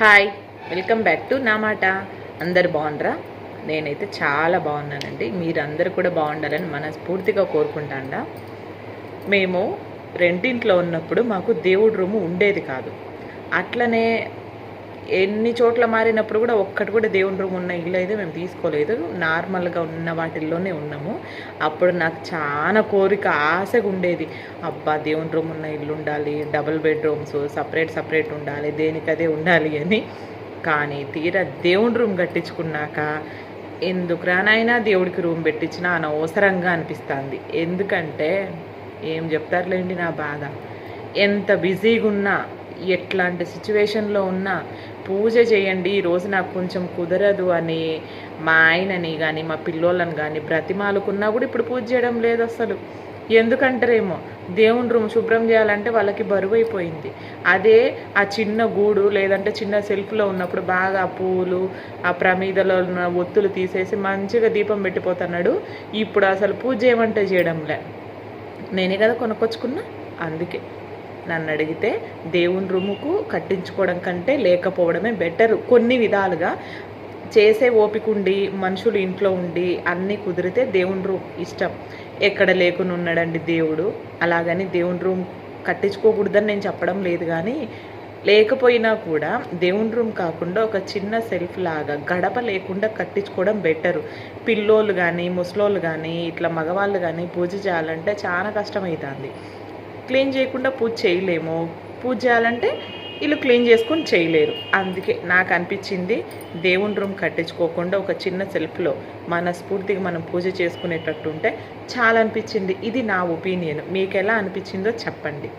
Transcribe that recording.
Hi, welcome back to నా మాట. అందరు బాగుండరా? నేనైతే చాలా బాగున్నానండి. మీరందరూ కూడా బాగుండాలని మనస్ఫూర్తిగా కోరుకుంటాండా. మేము రెంటింట్లో ఉన్నప్పుడు మాకు దేవుడి రూము ఉండేది కాదు. అట్లనే ఎన్ని చోట్ల మారినప్పుడు కూడా ఒక్కటి కూడా దేవుని రూమ్ ఉన్న ఇల్లు అయితే మేము తీసుకోలేదు. నార్మల్గా ఉన్న వాటిల్లోనే ఉన్నాము. అప్పుడు నాకు చాలా కోరిక, ఆశగా ఉండేది. అబ్బా, దేవుని రూమ్ ఉన్న ఇల్లు ఉండాలి, డబుల్ బెడ్రూమ్స్ సపరేట్ ఉండాలి, దేనికదే ఉండాలి అని. కానీ తీరా దేవుని రూమ్ కట్టించుకున్నాక ఎందుకురానైనా దేవుడికి రూమ్ పెట్టించినా అనవసరంగా అనిపిస్తుంది. ఎందుకంటే ఏం చెప్తారులేండి నా బాధ. ఎంత బిజీగా ఉన్నా, ఎట్లాంటి సిచ్యువేషన్లో ఉన్నా పూజ చేయండి, ఈరోజు నాకు కొంచెం కుదరదు అని మా ఆయనని కానీ మా పిల్లోళ్ళని కానీ బ్రతిమాలుకున్నా కూడా ఇప్పుడు పూజ చేయడం లేదు అసలు. ఎందుకంటారేమో, దేవుని రూమ్ శుభ్రం చేయాలంటే వాళ్ళకి బరువు అయిపోయింది. అదే ఆ చిన్న గూడు లేదంటే చిన్న సెల్ఫ్లో ఉన్నప్పుడు బాగా ఆ పూలు ఆ ప్రమీదలో ఉన్న ఒత్తులు తీసేసి మంచిగా దీపం పెట్టిపోతున్నాడు. ఇప్పుడు అసలు పూజ చేయమంటే చేయడంలే. నేనే కదా కొనుక్కొచ్చుకున్నా. అందుకే నన్ను అడిగితే దేవుని రూముకు కట్టించుకోవడం కంటే లేకపోవడమే బెటరు. కొన్ని విధాలుగా చేసే ఓపిక ఉండి మనుషులు ఇంట్లో ఉండి అన్నీ కుదిరితే దేవుని రూమ్ ఇష్టం. ఎక్కడ లేకుండా ఉన్నాడండి దేవుడు. అలాగని దేవుని రూమ్ కట్టించుకోకూడదని నేను చెప్పడం లేదు, కానీ లేకపోయినా కూడా దేవుని రూమ్ కాకుండా ఒక చిన్న సెల్ఫ్ లాగా గడప లేకుండా కట్టించుకోవడం బెటరు. పిల్లోళ్ళు కానీ ముసలోళ్ళు కానీ ఇట్లా మగవాళ్ళు కానీ పూజ చేయాలంటే చాలా కష్టమవుతుంది. క్లీన్ చేయకుండా పూజ చేయలేము. పూజ చేయాలంటే ఇల్లు క్లీన్ చేసుకొని చేయలేరు. అందుకే నాకు అనిపించింది, దేవుని రూమ్ కట్టించుకోకుండా ఒక చిన్న సెల్ఫ్లో మనస్ఫూర్తిగా మనం పూజ చేసుకునేటట్టు ఉంటే చాలా అనిపించింది. ఇది నా ఒపీనియన్. మీకు ఎలా అనిపించిందో చెప్పండి.